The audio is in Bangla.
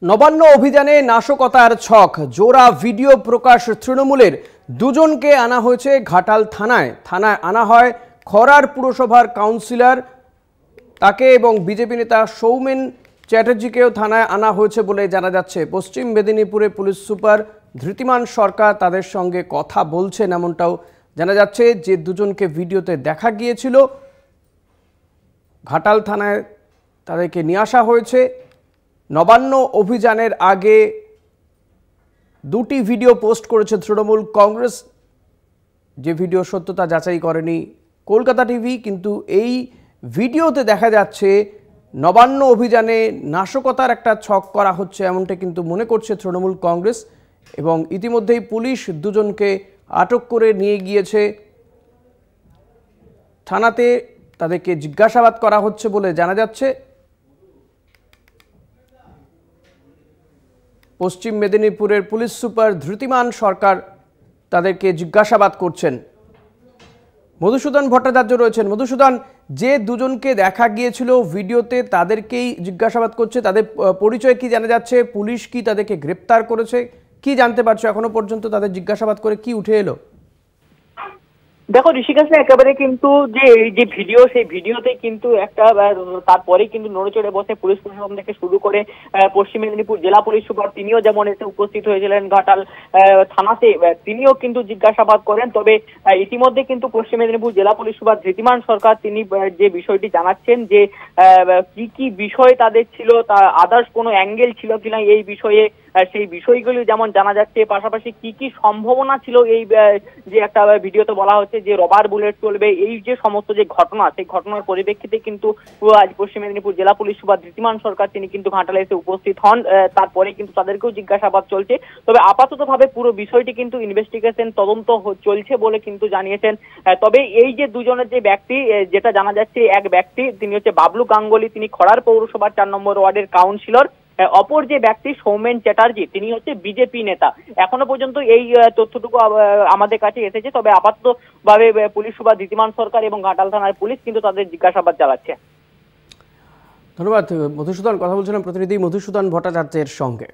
নবান্ন অভিযানে নাশকতার ছক, জোড়া ভিডিও প্রকাশ তৃণমূলের। দুজনকে আনা হয়েছে ঘাটাল থানায়। আনা হয় খড়ার পুরসভার কাউন্সিলর তাকে এবং বিজেপি নেতা সৌমেন চ্যাটার্জিকেও থানায় আনা হয়েছে বলে জানা যাচ্ছে। পশ্চিম মেদিনীপুরে পুলিশ সুপার ধৃতিমান সরকার তাদের সঙ্গে কথা বলছেন এমনটাও জানা যাচ্ছে। যে দুজনকে ভিডিওতে দেখা গিয়েছিল ঘাটাল থানায় তাদেরকে নিয়ে আসা হয়েছে। নবান্ন অভিযানের আগে দুটি ভিডিও পোস্ট করেছে তৃণমূল কংগ্রেস, যে ভিডিও সত্যতা যাচাই করেনি কলকাতা টিভি, কিন্তু এই ভিডিওতে দেখা যাচ্ছে নবান্ন অভিযানে নাশকতার একটা ছক করা হচ্ছে এমনটা কিন্তু মনে করছে তৃণমূল কংগ্রেস। এবং ইতিমধ্যেই পুলিশ দুজনকে আটক করে নিয়ে গিয়েছে থানাতে, তাদেরকে জিজ্ঞাসাবাদ করা হচ্ছে বলে জানা যাচ্ছে। পশ্চিম মেদিনীপুরের পুলিশ সুপার ধৃতিমান সরকার তাদেরকে জিজ্ঞাসাবাদ করছেন। মধুসূদন ভট্টাচার্য রয়েছেন। মধুসূদন, যে দুজনকে দেখা গিয়েছিল ভিডিওতে তাদেরকেই জিজ্ঞাসাবাদ করছে, তাদের পরিচয় কি জানা যাচ্ছে? পুলিশ কি তাদেরকে গ্রেপ্তার করেছে? কি জানতে পারছো এখনো পর্যন্ত? তাদের জিজ্ঞাসাবাদ করে কি উঠে এলো? দেখো ঋষিকাশে একেবারে কিন্তু যে ভিডিও, সেই ভিডিওতে কিন্তু একটা তারপরে কিন্তু নড়েচড়ে বসে পুলিশ প্রশাসন থেকে শুরু করে পশ্চিম মেদিনীপুর জেলা পুলিশ সুপার তিনিও যেমন এসে উপস্থিত হয়েছিলেন ঘাটাল থানাতে, তিনিও কিন্তু জিজ্ঞাসাবাদ করেন। তবে ইতিমধ্যে কিন্তু পশ্চিম মেদিনীপুর জেলা পুলিশ সুপার ধৃতিমান সরকার তিনি যে বিষয়টি জানাচ্ছেন যে কি কি বিষয় তাদের ছিল, তা আদার্স কোনো অ্যাঙ্গেল ছিল কিনা এই বিষয়ে, সেই বিষয়গুলি যেমন জানা যাচ্ছে। পাশাপাশি কি কি সম্ভাবনা ছিল এই যে একটা ভিডিওতে বলা হচ্ছে যে রবার বুলেট চলবে, এই যে সমস্ত যে ঘটনা, সেই ঘটনার পরিপ্রেক্ষিতে কিন্তু আজ পশ্চিম মেদিনীপুর জেলা পুলিশ সুপার ধৃতিমান সরকার তিনি কিন্তু ঘাটালে এসে উপস্থিত হন। তারপরে কিন্তু তাদেরকেও জিজ্ঞাসাবাদ চলছে। তবে আপাতত ভাবে পুরো বিষয়টি কিন্তু ইনভেস্টিগেশন তদন্ত চলছে বলে কিন্তু জানিয়েছেন। তবে এই যে দুজনের যে ব্যক্তি, যেটা জানা যাচ্ছে এক ব্যক্তি তিনি হচ্ছে বাবলু গাঙ্গুলি, তিনি খড়ার পৌরসভার 4 নম্বর ওয়ার্ডের কাউন্সিলর। অপর যে ব্যক্তি সৌমেন চ্যাটার্জি, তিনি হচ্ছে বিজেপি নেতা। এখনো পর্যন্ত এই তথ্যটুকু আমাদের কাছে এসেছে। তবে আপাতত ভাবে পুলিশ সুপার ধৃতিমান সরকার এবং ঘাটাল থানার পুলিশ কিন্তু তাদের জিজ্ঞাসাবাদ চালাচ্ছে। ধন্যবাদ মধুসূদন। কথা বলছিলাম প্রতিনিধি মধুসূদন ভট্টাচার্যের সঙ্গে।